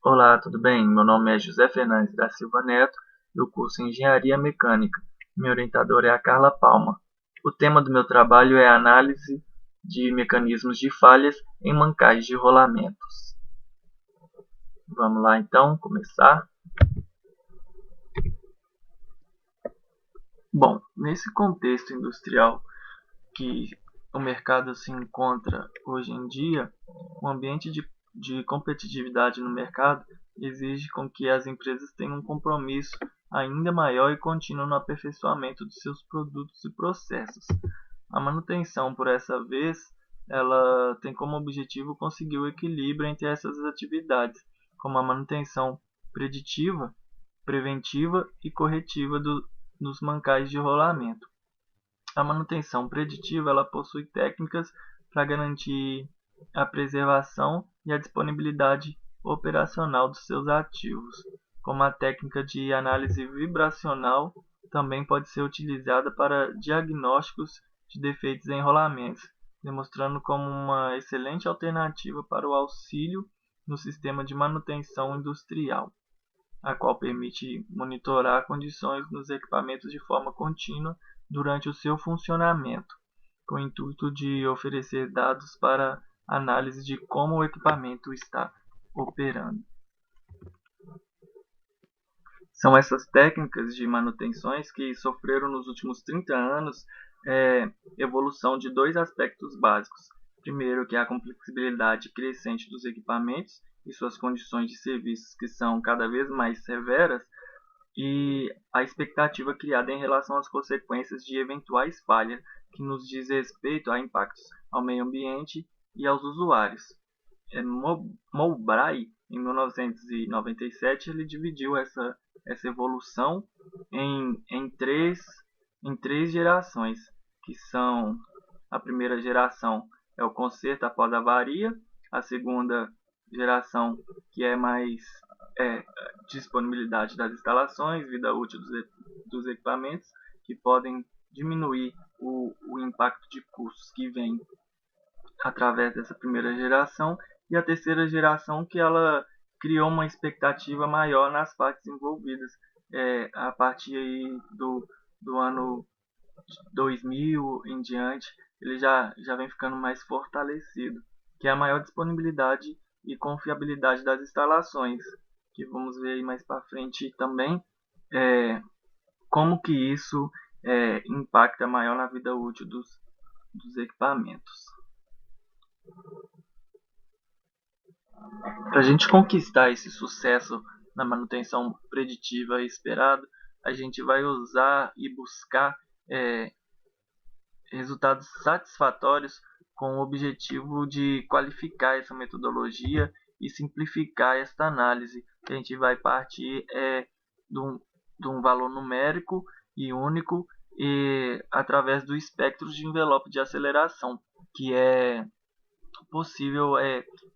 Olá, tudo bem? Meu nome é José Fernandes da Silva Neto e o curso Engenharia Mecânica. Minha orientadora é a Carla Palma. O tema do meu trabalho é a análise de mecanismos de falhas em mancais de rolamentos. Vamos lá então, começar. Bom, nesse contexto industrial que o mercado se encontra hoje em dia, o ambiente de competitividade no mercado exige com que as empresas tenham um compromisso ainda maior e contínuo no aperfeiçoamento de seus produtos e processos. A manutenção, por essa vez, ela tem como objetivo conseguir o equilíbrio entre essas atividades, como a manutenção preditiva, preventiva e corretiva dos mancais de rolamento. A manutenção preditiva ela possui técnicas para garantir a preservação e a disponibilidade operacional dos seus ativos, como a técnica de análise vibracional também pode ser utilizada para diagnósticos de defeitos em rolamentos, demonstrando como uma excelente alternativa para o auxílio no sistema de manutenção industrial, a qual permite monitorar condições nos equipamentos de forma contínua durante o seu funcionamento, com o intuito de oferecer dados para análise de como o equipamento está operando. São essas técnicas de manutenções que sofreram nos últimos 30 anos evolução de dois aspectos básicos. Primeiro, que é a complexibilidade crescente dos equipamentos e suas condições de serviços que são cada vez mais severas, e a expectativa criada em relação às consequências de eventuais falhas que nos diz respeito a impactos ao meio ambiente e aos usuários. Mowbray, em 1997, ele dividiu essa evolução em três gerações, que são a primeira geração é o conserto após a avaria, a segunda geração que é mais é, disponibilidade das instalações, vida útil dos equipamentos, que podem diminuir o impacto de custos que vem através dessa primeira geração, e a terceira geração que ela criou uma expectativa maior nas partes envolvidas a partir aí do ano 2000 em diante, ele já vem ficando mais fortalecido, que é a maior disponibilidade e confiabilidade das instalações, que vamos ver aí mais para frente também, como que isso impacta maior na vida útil dos equipamentos. Para a gente conquistar esse sucesso na manutenção preditiva esperado, a gente vai usar e buscar resultados satisfatórios com o objetivo de qualificar essa metodologia e simplificar esta análise. A gente vai partir de um valor numérico e único e através do espectro de envelope de aceleração, que é possível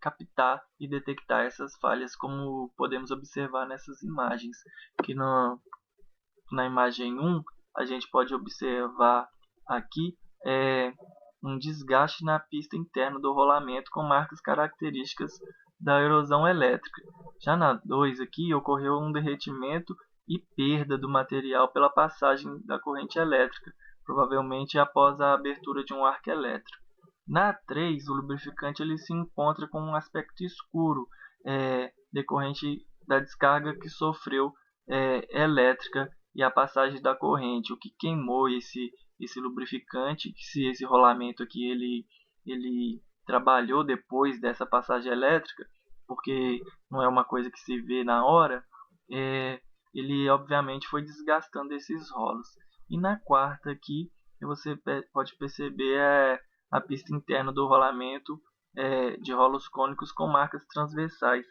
captar e detectar essas falhas, como podemos observar nessas imagens, que na imagem 1 a gente pode observar aqui um desgaste na pista interna do rolamento com marcas características da erosão elétrica. Já na 2 aqui ocorreu um derretimento e perda do material pela passagem da corrente elétrica, provavelmente após a abertura de um arco elétrico. Na 3, o lubrificante ele se encontra com um aspecto escuro, decorrente da descarga que sofreu elétrica e a passagem da corrente, o que queimou esse lubrificante, se esse rolamento aqui ele trabalhou depois dessa passagem elétrica, porque não é uma coisa que se vê na hora, ele obviamente foi desgastando esses rolos. E na quarta aqui, você pode perceber a pista interna do rolamento de rolos cônicos com marcas transversais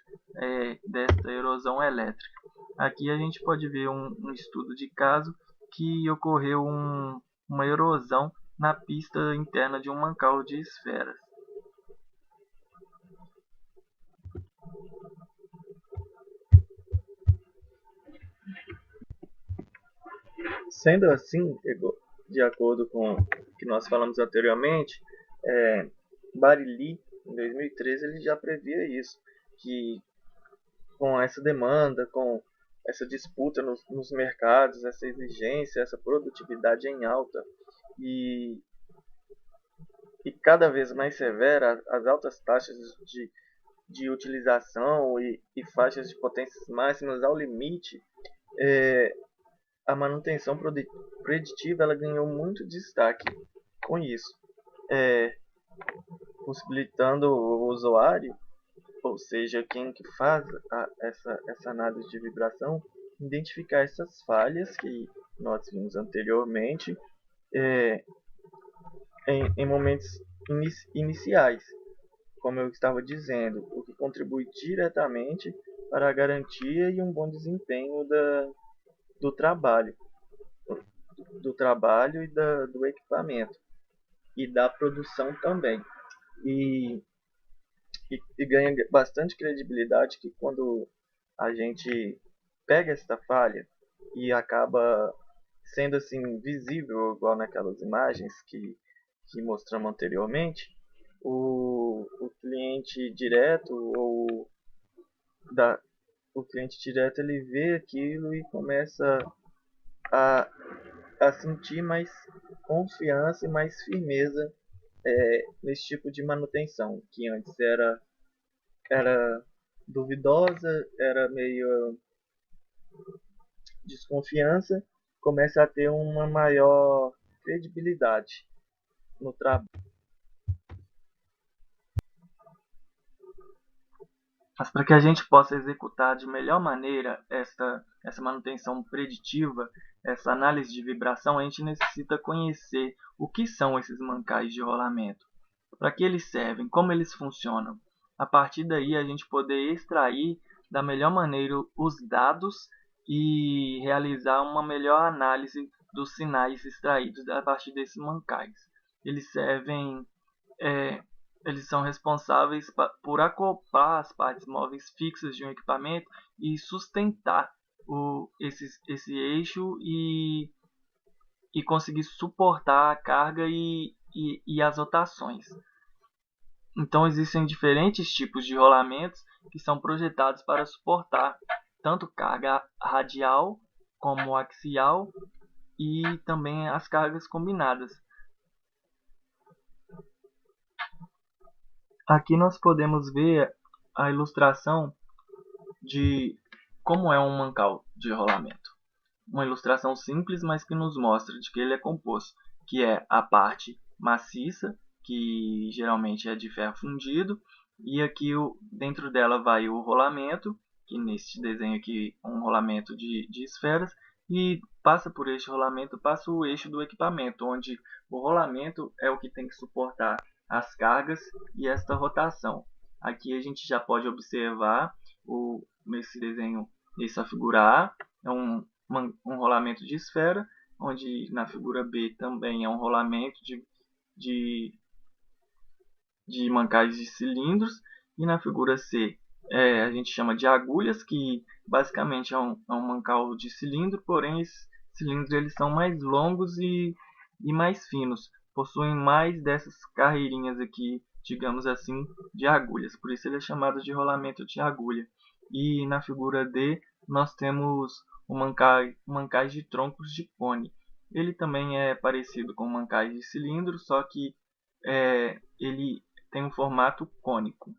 desta erosão elétrica. Aqui a gente pode ver um estudo de caso que ocorreu uma erosão na pista interna de um mancal de esferas. Sendo assim, de acordo com o que nós falamos anteriormente, Barilli, em 2013, ele já previa isso, que com essa demanda, com essa disputa nos mercados, essa exigência, essa produtividade em alta e, e cada vez mais severa, as altas taxas de utilização e faixas de potências máximas ao limite, a manutenção preditiva ela ganhou muito destaque com isso, possibilitando o usuário, ou seja, quem que faz essa análise de vibração, identificar essas falhas que nós vimos anteriormente em momentos iniciais, como eu estava dizendo, o que contribui diretamente para a garantia e um bom desempenho do trabalho, do trabalho do equipamento e da produção também. E, e ganha bastante credibilidade que quando a gente pega esta falha e acaba sendo assim visível, igual naquelas imagens que mostramos anteriormente, o cliente direto ou da, o cliente direto ele vê aquilo e começa a, a sentir mais confiança e mais firmeza nesse tipo de manutenção, que antes era duvidosa, era meio desconfiança, começa a ter uma maior credibilidade no trabalho. Mas para que a gente possa executar de melhor maneira essa manutenção preditiva, essa análise de vibração, a gente necessita conhecer o que são esses mancais de rolamento, para que eles servem, como eles funcionam. A partir daí, a gente poder extrair da melhor maneira os dados e realizar uma melhor análise dos sinais extraídos a partir desses mancais. Eles servem eles são responsáveis por acoplar as partes móveis fixas de um equipamento e sustentar esse eixo e conseguir suportar a carga e as rotações. Então existem diferentes tipos de rolamentos que são projetados para suportar tanto carga radial como axial e também as cargas combinadas. Aqui nós podemos ver a ilustração de como é um mancal de rolamento. Uma ilustração simples, mas que nos mostra de que ele é composto, que é a parte maciça, que geralmente é de ferro fundido, e aqui dentro dela vai o rolamento, que neste desenho aqui é um rolamento de esferas, e passa por este rolamento, passa o eixo do equipamento, onde o rolamento é o que tem que suportar as cargas e esta rotação. Aqui a gente já pode observar nesse desenho, essa figura A, é um rolamento de esfera, onde na figura B também é um rolamento de, de mancais de cilindros, e na figura C a gente chama de agulhas, que basicamente é um mancal de cilindro, porém esses cilindros eles são mais longos e mais finos, possuem mais dessas carreirinhas aqui, digamos assim, de agulhas, por isso ele é chamado de rolamento de agulha. E na figura D nós temos o mancais de troncos de cone. Ele também é parecido com mancais de cilindro, só que ele tem um formato cônico.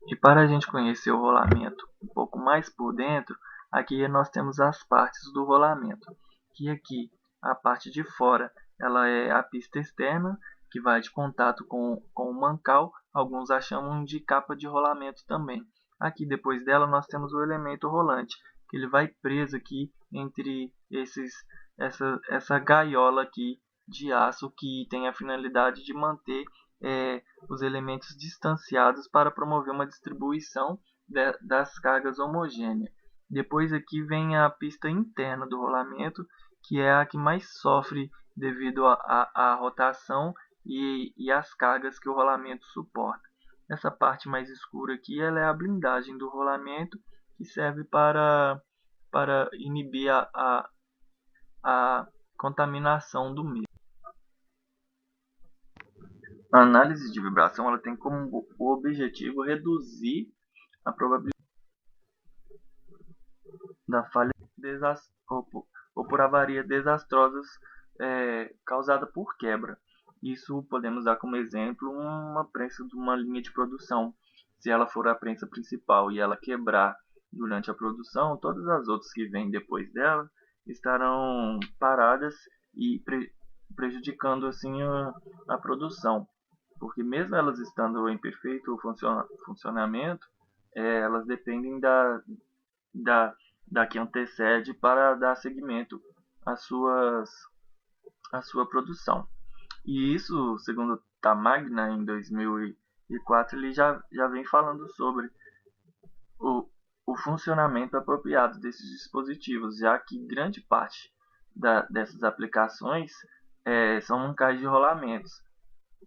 E para a gente conhecer o rolamento um pouco mais por dentro, aqui nós temos as partes do rolamento. Que aqui a parte de fora ela é a pista externa, que vai de contato com o mancal. Alguns a chamam de capa de rolamento também. Aqui depois dela nós temos o elemento rolante, que ele vai preso aqui entre essa gaiola aqui de aço, que tem a finalidade de manter os elementos distanciados para promover uma distribuição das cargas homogênea. Depois aqui vem a pista interna do rolamento, que é a que mais sofre devido à rotação e às cargas que o rolamento suporta. Essa parte mais escura aqui ela é a blindagem do rolamento, que serve para inibir a contaminação do mesmo. A análise de vibração ela tem como objetivo reduzir a probabilidade da falha ou por avaria desastrosas causada por quebra. Isso podemos dar como exemplo uma prensa de uma linha de produção. Se ela for a prensa principal e ela quebrar durante a produção, todas as outras que vêm depois dela estarão paradas e prejudicando assim a produção. Porque mesmo elas estando em perfeito funcionamento, elas dependem da, da que antecede para dar seguimento à sua produção. E isso, segundo Tamagna, em 2004, ele já vem falando sobre o, o funcionamento apropriado desses dispositivos, já que grande parte dessas aplicações são mancais de rolamentos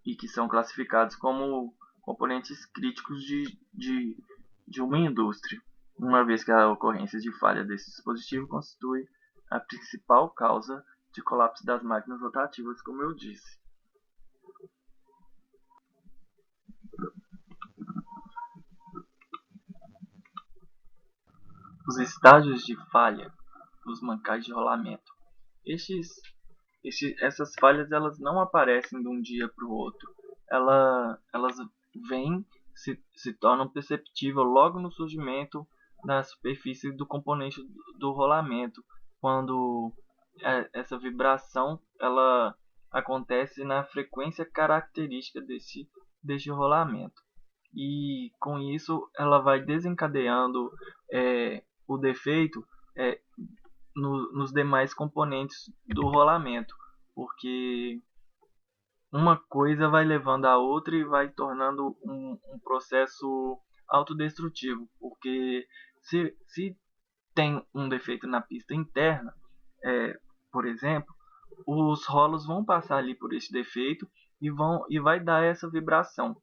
e que são classificados como componentes críticos de uma indústria, uma vez que a ocorrência de falha desse dispositivo constitui a principal causa de colapso das máquinas rotativas, como eu disse. Os estágios de falha dos mancais de rolamento. Essas falhas elas não aparecem de um dia para o outro. Elas vêm, se tornam perceptíveis logo no surgimento da superfície do componente do rolamento, quando essa vibração ela acontece na frequência característica deste rolamento. E com isso ela vai desencadeando o defeito nos demais componentes do rolamento, porque uma coisa vai levando a outra e vai tornando um processo autodestrutivo, porque se tem um defeito na pista interna, por exemplo, os rolos vão passar ali por esse defeito e vai dar essa vibração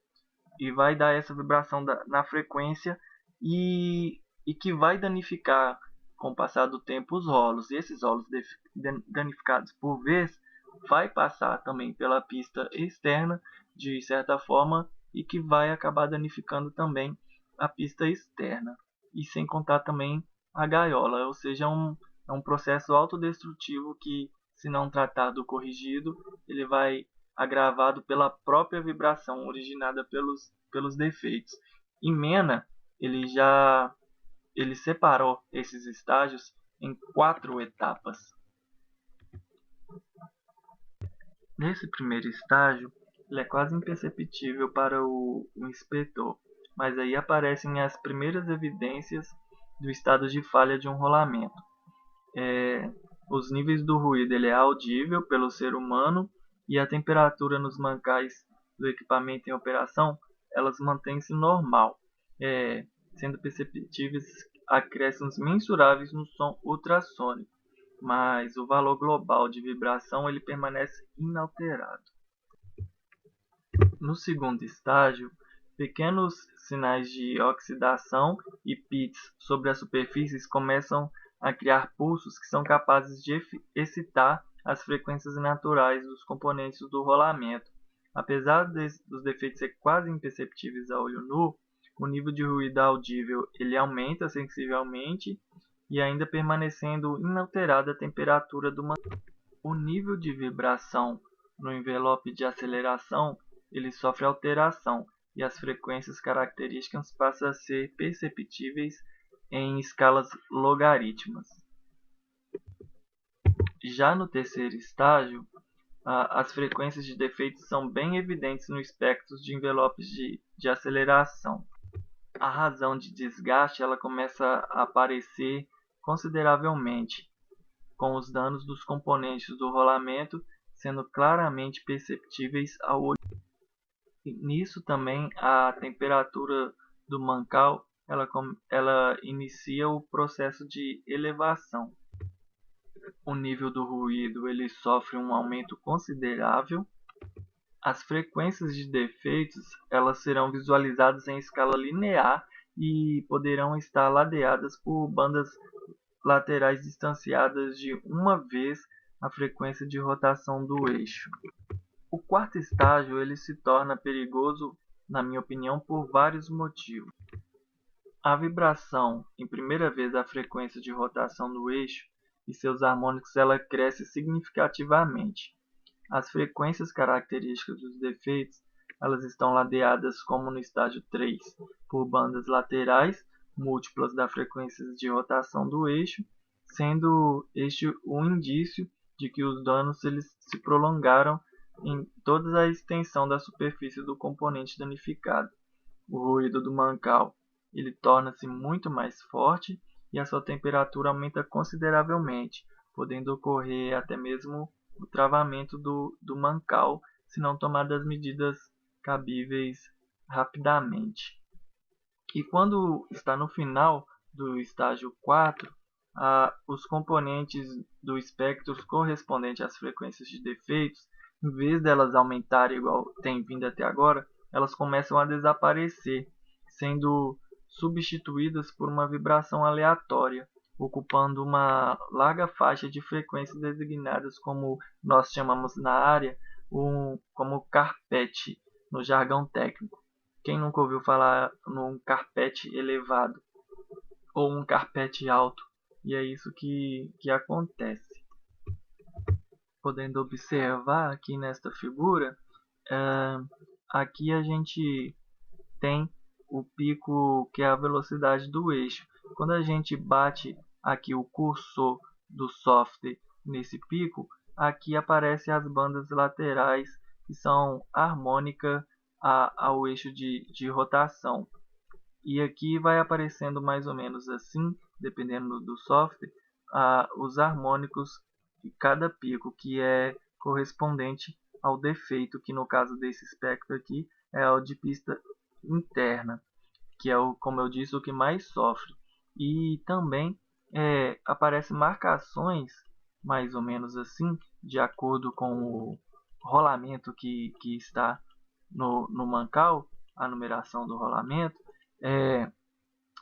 na frequência e que vai danificar com o passar do tempo os rolos. E esses rolos danificados por vez vai passar também pela pista externa de certa forma e que vai acabar danificando também a pista externa. E sem contar também a gaiola, ou seja, é um processo autodestrutivo que, se não tratado ou corrigido, ele vai agravado pela própria vibração originada pelos defeitos. Em Mena, ele separou esses estágios em 4 etapas. Nesse primeiro estágio, ele é quase imperceptível para o inspetor, mas aí aparecem as primeiras evidências do estado de falha de um rolamento. Os níveis do ruído ele é audível pelo ser humano e a temperatura nos mancais do equipamento em operação elas mantém-se normal, sendo perceptíveis acréscimos mensuráveis no som ultrassônico, mas o valor global de vibração ele permanece inalterado. No segundo estágio, pequenos sinais de oxidação e pits sobre as superfícies começam a criar pulsos que são capazes de excitar as frequências naturais dos componentes do rolamento. Apesar dos defeitos ser quase imperceptíveis a olho nu, o nível de ruído audível ele aumenta sensivelmente e ainda permanecendo inalterada a temperatura do mangueiro. O nível de vibração no envelope de aceleração ele sofre alteração e as frequências características passam a ser perceptíveis em escalas logarítmicas. Já no terceiro estágio, as frequências de defeitos são bem evidentes no espectro de envelopes de aceleração. A razão de desgaste ela começa a aparecer consideravelmente, com os danos dos componentes do rolamento sendo claramente perceptíveis ao olho. Nisso também a temperatura do mancal ela inicia o processo de elevação. O nível do ruído ele sofre um aumento considerável. As frequências de defeitos elas serão visualizadas em escala linear e poderão estar ladeadas por bandas laterais distanciadas de uma vez a frequência de rotação do eixo. O quarto estágio ele se torna perigoso, na minha opinião, por vários motivos. A vibração, em primeira vez a frequência de rotação do eixo e seus harmônicos, ela cresce significativamente. As frequências características dos defeitos, elas estão ladeadas como no estágio 3, por bandas laterais múltiplas da frequência de rotação do eixo, sendo este um indício de que os danos eles se prolongaram em toda a extensão da superfície do componente danificado. O ruído do mancal ele torna-se muito mais forte e a sua temperatura aumenta consideravelmente, podendo ocorrer até mesmo o travamento do mancal se não tomadas medidas cabíveis rapidamente. E quando está no final do estágio 4, os componentes do espectro correspondente às frequências de defeitos, em vez delas aumentarem igual tem vindo até agora, elas começam a desaparecer, sendo substituídas por uma vibração aleatória, ocupando uma larga faixa de frequências designadas como nós chamamos na área como carpete, no jargão técnico. Quem nunca ouviu falar num carpete elevado ou um carpete alto? E é isso que acontece. Podendo observar aqui nesta figura, aqui a gente tem o pico que é a velocidade do eixo. Quando a gente bate aqui o cursor do software nesse pico, aqui aparecem as bandas laterais que são harmônicas ao eixo de rotação. E aqui vai aparecendo mais ou menos assim, dependendo do software, os harmônicos de cada pico, que é correspondente ao defeito, que no caso desse espectro aqui é o de pista interna, que é, como eu disse, o que mais sofre. E também aparecem marcações, mais ou menos assim, de acordo com o rolamento que está no mancal, a numeração do rolamento,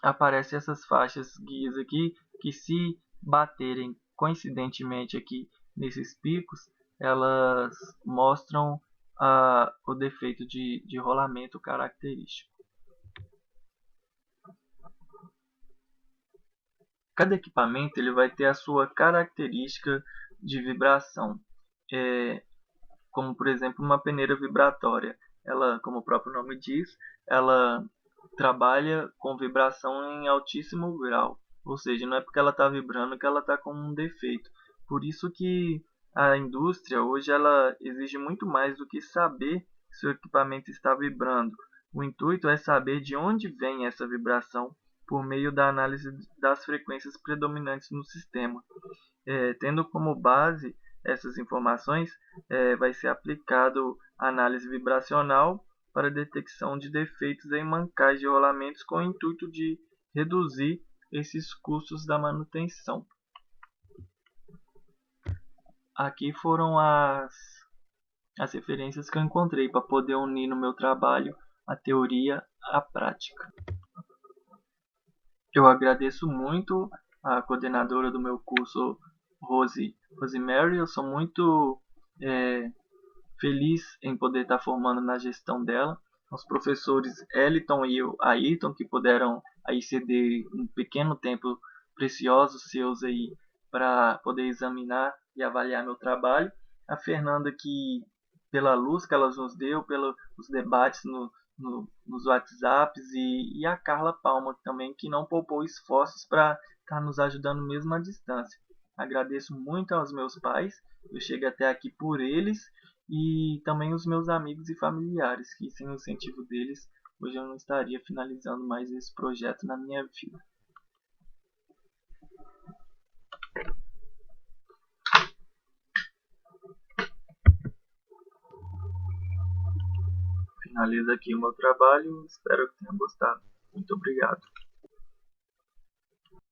aparecem essas faixas guias aqui, que se baterem coincidentemente aqui nesses picos, elas mostram o defeito de rolamento característico. Cada equipamento ele vai ter a sua característica de vibração, como por exemplo uma peneira vibratória. Ela, como o próprio nome diz, ela trabalha com vibração em altíssimo grau, ou seja, não é porque ela está vibrando que ela está com um defeito. Por isso que a indústria hoje ela exige muito mais do que saber se o equipamento está vibrando. O intuito é saber de onde vem essa vibração por meio da análise das frequências predominantes no sistema. Tendo como base essas informações, vai ser aplicado a análise vibracional para detecção de defeitos em mancais de rolamentos com o intuito de reduzir esses custos da manutenção. Aqui foram as referências que eu encontrei para poder unir no meu trabalho a teoria à prática. Eu agradeço muito a coordenadora do meu curso, Rosemary. Eu sou muito feliz em poder estar formando na gestão dela. Os professores Eliton e Ayrton, que puderam aí ceder um pequeno tempo precioso seus aí para poder examinar e avaliar meu trabalho. A Fernanda, que pela luz que ela nos deu, pelos debates nos WhatsApps, e a Carla Palma também, que não poupou esforços para estar nos ajudando mesmo à distância. Agradeço muito aos meus pais, eu cheguei até aqui por eles, e também os meus amigos e familiares, que sem o incentivo deles, hoje eu não estaria finalizando mais esse projeto na minha vida. Finalizo aqui o meu trabalho, espero que tenham gostado. Muito obrigado.